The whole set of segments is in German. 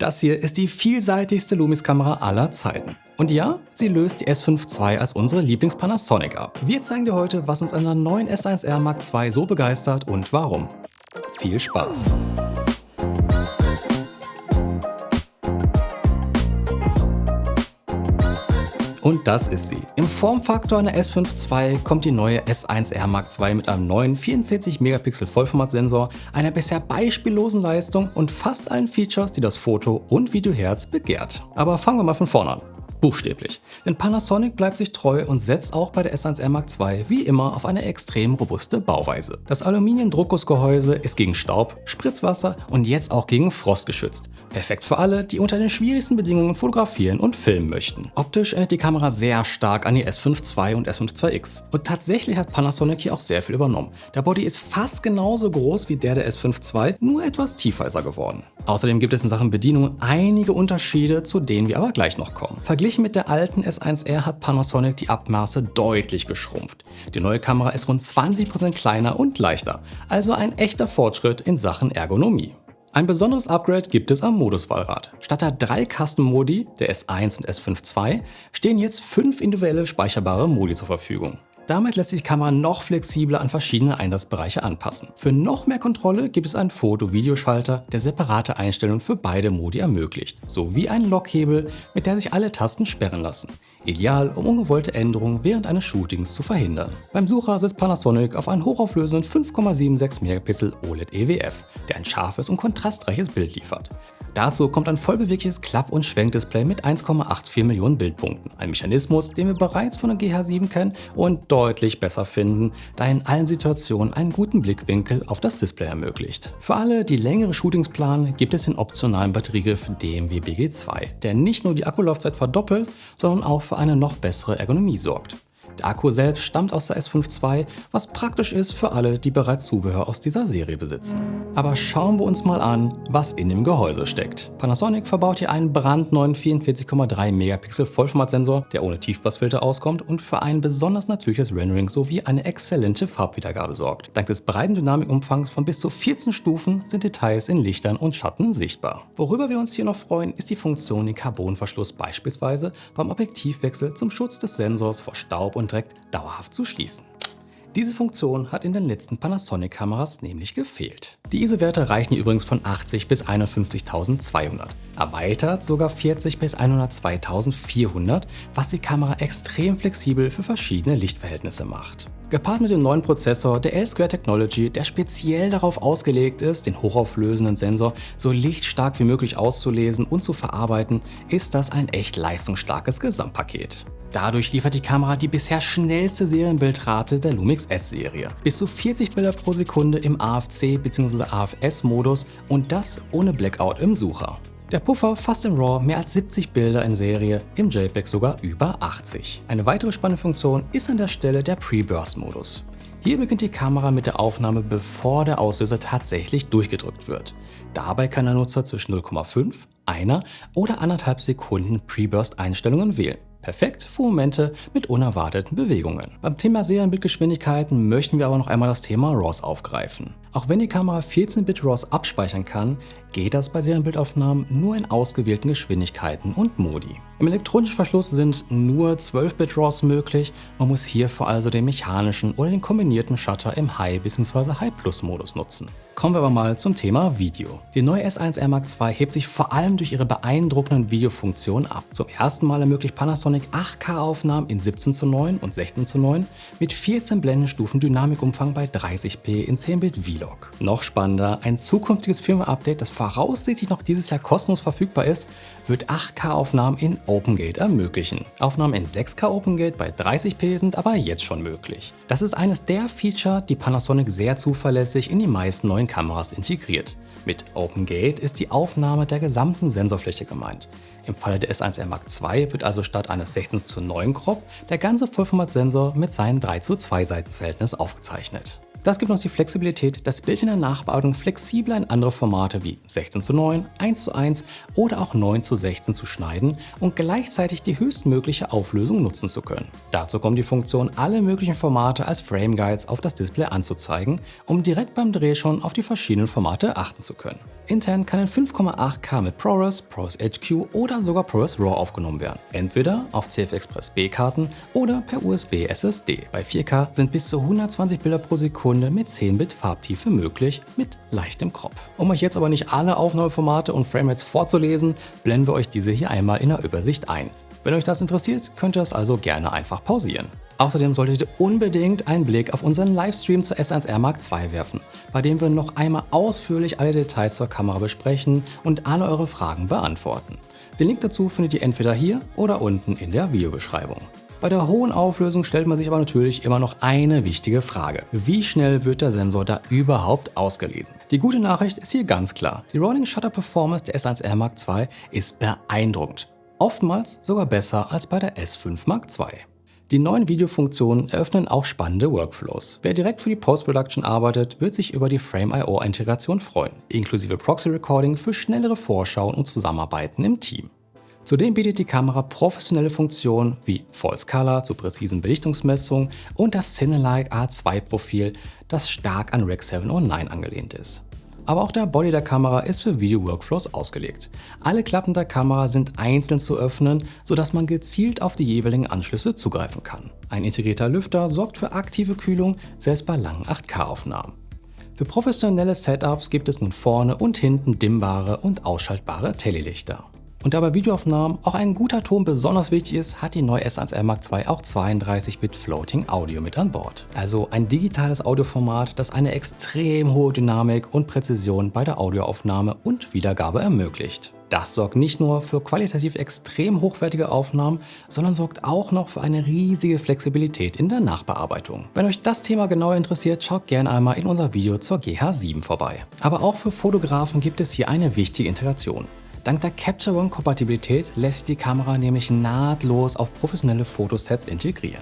Das hier ist die vielseitigste Lumix-Kamera aller Zeiten. Und ja, sie löst die S5 II als unsere Lieblings-Panasonic ab. Wir zeigen dir heute, was uns an der neuen S1R Mark II so begeistert und warum. Viel Spaß! Und das ist sie. Im Formfaktor einer S5 II kommt die neue S1R Mark II mit einem neuen 44-Megapixel Vollformatsensor, einer bisher beispiellosen Leistung und fast allen Features, die das Foto- und Videoherz begehrt. Aber fangen wir mal von vorne an. Buchstäblich. Denn Panasonic bleibt sich treu und setzt auch bei der S1R Mark II wie immer auf eine extrem robuste Bauweise. Das Aluminium-Druckgussgehäuse ist gegen Staub, Spritzwasser und jetzt auch gegen Frost geschützt. Perfekt für alle, die unter den schwierigsten Bedingungen fotografieren und filmen möchten. Optisch erinnert die Kamera sehr stark an die S5 II und S5 IIX. Und tatsächlich hat Panasonic hier auch sehr viel übernommen. Der Body ist fast genauso groß wie der S5 II, nur etwas tiefer ist er geworden. Außerdem gibt es in Sachen Bedienung einige Unterschiede, zu denen wir aber gleich noch kommen. Verglichen mit der alten S1R hat Panasonic die Abmaße deutlich geschrumpft. Die neue Kamera ist rund 20% kleiner und leichter, also ein echter Fortschritt in Sachen Ergonomie. Ein besonderes Upgrade gibt es am Moduswahlrad. Statt der 3 Custom-Modi, der S1 und S5 II, stehen jetzt 5 individuelle speicherbare Modi zur Verfügung. Damit lässt sich die Kamera noch flexibler an verschiedene Einsatzbereiche anpassen. Für noch mehr Kontrolle gibt es einen Foto-Videoschalter, der separate Einstellungen für beide Modi ermöglicht, sowie einen Lockhebel, mit der sich alle Tasten sperren lassen. Ideal, um ungewollte Änderungen während eines Shootings zu verhindern. Beim Sucher setzt Panasonic auf einen hochauflösenden 5,76 Megapixel OLED EWF, der ein scharfes und kontrastreiches Bild liefert. Dazu kommt ein vollbewegliches Klapp- und Schwenkdisplay mit 1,84 Millionen Bildpunkten. Ein Mechanismus, den wir bereits von der GH7 kennen und deutlich besser finden, da er in allen Situationen einen guten Blickwinkel auf das Display ermöglicht. Für alle, die längere Shootings planen, gibt es den optionalen Batteriegriff DMW BG2, der nicht nur die Akkulaufzeit verdoppelt, sondern auch für eine noch bessere Ergonomie sorgt. Der Akku selbst stammt aus der S5 II, was praktisch ist für alle, die bereits Zubehör aus dieser Serie besitzen. Aber schauen wir uns mal an, was in dem Gehäuse steckt. Panasonic verbaut hier einen brandneuen 44,3 Megapixel Vollformatsensor, der ohne Tiefpassfilter auskommt und für ein besonders natürliches Rendering sowie eine exzellente Farbwiedergabe sorgt. Dank des breiten Dynamikumfangs von bis zu 14 Stufen sind Details in Lichtern und Schatten sichtbar. Worüber wir uns hier noch freuen, ist die Funktion, den Carbonverschluss beispielsweise beim Objektivwechsel zum Schutz des Sensors vor Staub und Dreck dauerhaft zu schließen. Diese Funktion hat in den letzten Panasonic-Kameras nämlich gefehlt. Die ISO-Werte reichen hier übrigens von 80 bis 51.200, erweitert sogar 40 bis 102.400, was die Kamera extrem flexibel für verschiedene Lichtverhältnisse macht. Gepaart mit dem neuen Prozessor der L-Square Technology, der speziell darauf ausgelegt ist, den hochauflösenden Sensor so lichtstark wie möglich auszulesen und zu verarbeiten, ist das ein echt leistungsstarkes Gesamtpaket. Dadurch liefert die Kamera die bisher schnellste Serienbildrate der Lumix S-Serie. Bis zu 40 Bilder pro Sekunde im AFC bzw. AFS-Modus und das ohne Blackout im Sucher. Der Puffer fasst im RAW mehr als 70 Bilder in Serie, im JPEG sogar über 80. Eine weitere spannende Funktion ist an der Stelle der Pre-Burst-Modus. Hier beginnt die Kamera mit der Aufnahme, bevor der Auslöser tatsächlich durchgedrückt wird. Dabei kann der Nutzer zwischen 0,5, 1 oder 1,5 Sekunden Pre-Burst-Einstellungen wählen. Perfekt für Momente mit unerwarteten Bewegungen. Beim Thema Serienbildgeschwindigkeiten möchten wir aber noch einmal das Thema RAWs aufgreifen. Auch wenn die Kamera 14-Bit RAWs abspeichern kann, geht das bei Serienbildaufnahmen nur in ausgewählten Geschwindigkeiten und Modi. Im elektronischen Verschluss sind nur 12-Bit RAWs möglich, man muss hierfür also den mechanischen oder den kombinierten Shutter im High- bzw. High-Plus-Modus nutzen. Kommen wir aber mal zum Thema Video. Die neue S1R Mark II hebt sich vor allem durch ihre beeindruckenden Videofunktionen ab. Zum ersten Mal ermöglicht Panasonic 8K-Aufnahmen in 17:9 und 16:9 mit 14 Blendenstufen Dynamikumfang bei 30p in 10-Bit Vlog. Noch spannender, ein zukünftiges Firmware-Update, das voraussichtlich noch dieses Jahr kostenlos verfügbar ist, wird 8K-Aufnahmen in OpenGate ermöglichen. Aufnahmen in 6K OpenGate bei 30p sind aber jetzt schon möglich. Das ist eines der Feature, die Panasonic sehr zuverlässig in die meisten neuen Kameras integriert. Mit OpenGate ist die Aufnahme der gesamten Sensorfläche gemeint. Im Falle der S1R Mark II wird also statt eines 16:9 Crop der ganze Vollformatsensor mit seinem 3:2 Seitenverhältnis aufgezeichnet. Das gibt uns die Flexibilität, das Bild in der Nachbearbeitung flexibler in andere Formate wie 16:9, 1:1 oder auch 9:16 zu schneiden und gleichzeitig die höchstmögliche Auflösung nutzen zu können. Dazu kommt die Funktion, alle möglichen Formate als Frame Guides auf das Display anzuzeigen, um direkt beim Dreh schon auf die verschiedenen Formate achten zu können. Intern kann in 5,8K mit ProRes, ProRes HQ oder sogar ProRes RAW aufgenommen werden. Entweder auf CF Express B-Karten oder per USB SSD. Bei 4K sind bis zu 120 Bilder pro Sekunde mit 10-Bit Farbtiefe möglich, mit leichtem Crop. Um euch jetzt aber nicht alle Aufnahmeformate und Framerates vorzulesen, blenden wir euch diese hier einmal in der Übersicht ein. Wenn euch das interessiert, könnt ihr das also gerne einfach pausieren. Außerdem solltet ihr unbedingt einen Blick auf unseren Livestream zur S1R Mark II werfen, bei dem wir noch einmal ausführlich alle Details zur Kamera besprechen und alle eure Fragen beantworten. Den Link dazu findet ihr entweder hier oder unten in der Videobeschreibung. Bei der hohen Auflösung stellt man sich aber natürlich immer noch eine wichtige Frage. Wie schnell wird der Sensor da überhaupt ausgelesen? Die gute Nachricht ist hier ganz klar. Die Rolling Shutter Performance der S1R Mark II ist beeindruckend. Oftmals sogar besser als bei der S5 Mark II. Die neuen Videofunktionen eröffnen auch spannende Workflows. Wer direkt für die Post-Production arbeitet, wird sich über die Frame.io-Integration freuen, inklusive Proxy-Recording für schnellere Vorschauen und Zusammenarbeiten im Team. Zudem bietet die Kamera professionelle Funktionen wie False Color zur präzisen Belichtungsmessung und das Cine-like A2-Profil, das stark an Rec. 709 angelehnt ist. Aber auch der Body der Kamera ist für Video-Workflows ausgelegt. Alle Klappen der Kamera sind einzeln zu öffnen, sodass man gezielt auf die jeweiligen Anschlüsse zugreifen kann. Ein integrierter Lüfter sorgt für aktive Kühlung, selbst bei langen 8K-Aufnahmen. Für professionelle Setups gibt es nun vorne und hinten dimmbare und ausschaltbare Telelichter. Und da bei Videoaufnahmen auch ein guter Ton besonders wichtig ist, hat die neue S1R Mark II auch 32-Bit Floating Audio mit an Bord. Also ein digitales Audioformat, das eine extrem hohe Dynamik und Präzision bei der Audioaufnahme und Wiedergabe ermöglicht. Das sorgt nicht nur für qualitativ extrem hochwertige Aufnahmen, sondern sorgt auch noch für eine riesige Flexibilität in der Nachbearbeitung. Wenn euch das Thema genauer interessiert, schaut gerne einmal in unser Video zur GH7 vorbei. Aber auch für Fotografen gibt es hier eine wichtige Integration. Dank der Capture One-Kompatibilität lässt sich die Kamera nämlich nahtlos auf professionelle Fotosets integrieren.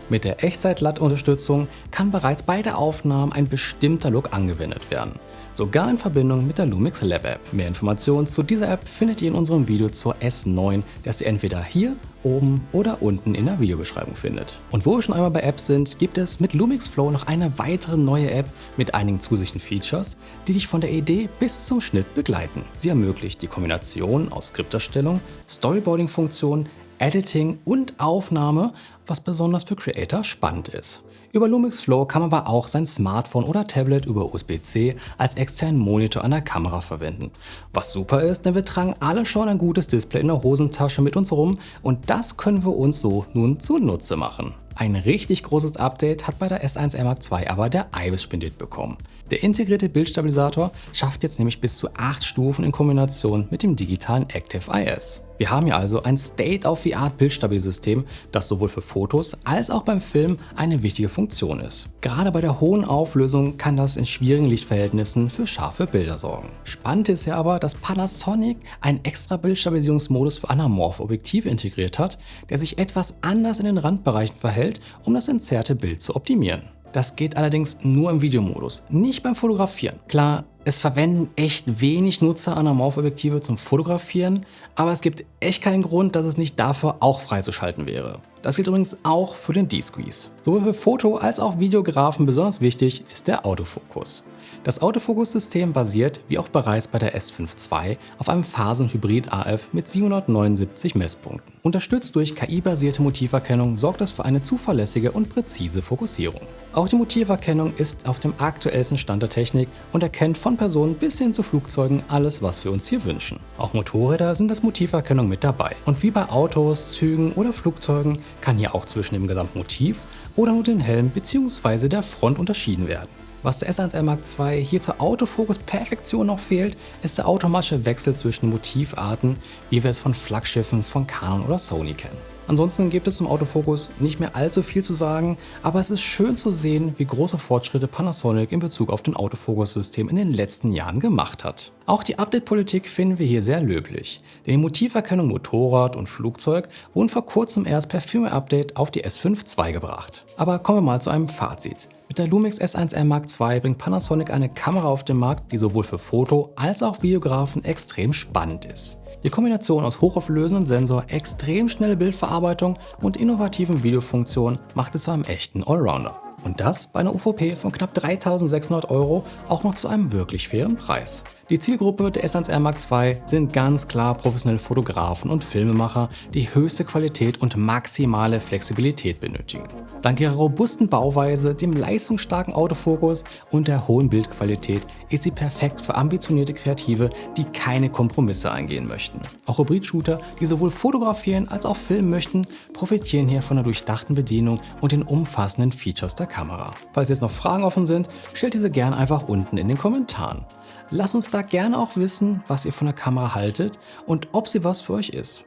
Mit der Echtzeit-LUT-Unterstützung kann bereits bei der Aufnahme ein bestimmter Look angewendet werden. Sogar in Verbindung mit der Lumix Lab App. Mehr Informationen zu dieser App findet ihr in unserem Video zur S9, das ihr entweder hier, oben oder unten in der Videobeschreibung findet. Und wo wir schon einmal bei Apps sind, gibt es mit Lumix Flow noch eine weitere neue App mit einigen zusätzlichen Features, die dich von der Idee bis zum Schnitt begleiten. Sie ermöglicht die Kombination aus Skripterstellung, Storyboarding-Funktionen, Editing und Aufnahme, was besonders für Creator spannend ist. Über Lumix Flow kann man aber auch sein Smartphone oder Tablet über USB-C als externen Monitor an der Kamera verwenden. Was super ist, denn wir tragen alle schon ein gutes Display in der Hosentasche mit uns rum und das können wir uns so nun zunutze machen. Ein richtig großes Update hat bei der S1R Mark II aber der IBIS spendiert bekommen. Der integrierte Bildstabilisator schafft jetzt nämlich bis zu 8 Stufen in Kombination mit dem digitalen Active IS. Wir haben hier also ein State-of-the-Art Bildstabilsystem, das sowohl für Fotos als auch beim Film eine wichtige Funktion ist. Gerade bei der hohen Auflösung kann das in schwierigen Lichtverhältnissen für scharfe Bilder sorgen. Spannend ist ja aber, dass Panasonic einen extra Bildstabilisierungsmodus für anamorphe Objektive integriert hat, der sich etwas anders in den Randbereichen verhält, um das entzerrte Bild zu optimieren. Das geht allerdings nur im Videomodus, nicht beim Fotografieren. Klar, es verwenden echt wenig Nutzer Anamorph-Objektive zum Fotografieren, aber es gibt echt keinen Grund, dass es nicht dafür auch freizuschalten wäre. Das gilt übrigens auch für den D-Squeeze. Sowohl für Foto- als auch Videografen besonders wichtig ist der Autofokus. Das Autofokus-System basiert, wie auch bereits bei der S5 II, auf einem Phasenhybrid AF mit 779 Messpunkten. Unterstützt durch KI-basierte Motiverkennung sorgt es für eine zuverlässige und präzise Fokussierung. Auch die Motiverkennung ist auf dem aktuellsten Stand der Technik und erkennt von Personen bis hin zu Flugzeugen alles, was wir uns hier wünschen. Auch Motorräder sind als Motiverkennung mit dabei. Und wie bei Autos, Zügen oder Flugzeugen kann hier auch zwischen dem Gesamtmotiv oder nur dem Helm bzw. der Front unterschieden werden. Was der S1R Mark II hier zur Autofokus-Perfektion noch fehlt, ist der automatische Wechsel zwischen Motivarten, wie wir es von Flaggschiffen von Canon oder Sony kennen. Ansonsten gibt es zum Autofokus nicht mehr allzu viel zu sagen, aber es ist schön zu sehen, wie große Fortschritte Panasonic in Bezug auf den Autofokus-System in den letzten Jahren gemacht hat. Auch die Update-Politik finden wir hier sehr löblich, denn die Motiverkennung Motorrad und Flugzeug wurden vor kurzem erst per Firmware-Update auf die S5 II gebracht. Aber kommen wir mal zu einem Fazit. Mit der Lumix S1R Mark II bringt Panasonic eine Kamera auf den Markt, die sowohl für Foto- als auch Videografen extrem spannend ist. Die Kombination aus hochauflösendem Sensor, extrem schnelle Bildverarbeitung und innovativen Videofunktionen macht es zu einem echten Allrounder. Und das bei einer UVP von knapp 3.600 € auch noch zu einem wirklich fairen Preis. Die Zielgruppe der S1R Mark II sind ganz klar professionelle Fotografen und Filmemacher, die höchste Qualität und maximale Flexibilität benötigen. Dank ihrer robusten Bauweise, dem leistungsstarken Autofokus und der hohen Bildqualität ist sie perfekt für ambitionierte Kreative, die keine Kompromisse eingehen möchten. Auch Hybrid-Shooter, die sowohl fotografieren als auch filmen möchten, profitieren hier von der durchdachten Bedienung und den umfassenden Features der Kamera. Falls jetzt noch Fragen offen sind, stellt diese gerne einfach unten in den Kommentaren. Lasst uns da gerne auch wissen, was ihr von der Kamera haltet und ob sie was für euch ist.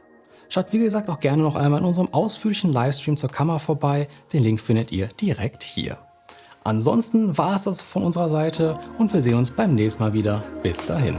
Schaut wie gesagt auch gerne noch einmal in unserem ausführlichen Livestream zur Kamera vorbei, den Link findet ihr direkt hier. Ansonsten war es das von unserer Seite und wir sehen uns beim nächsten Mal wieder. Bis dahin.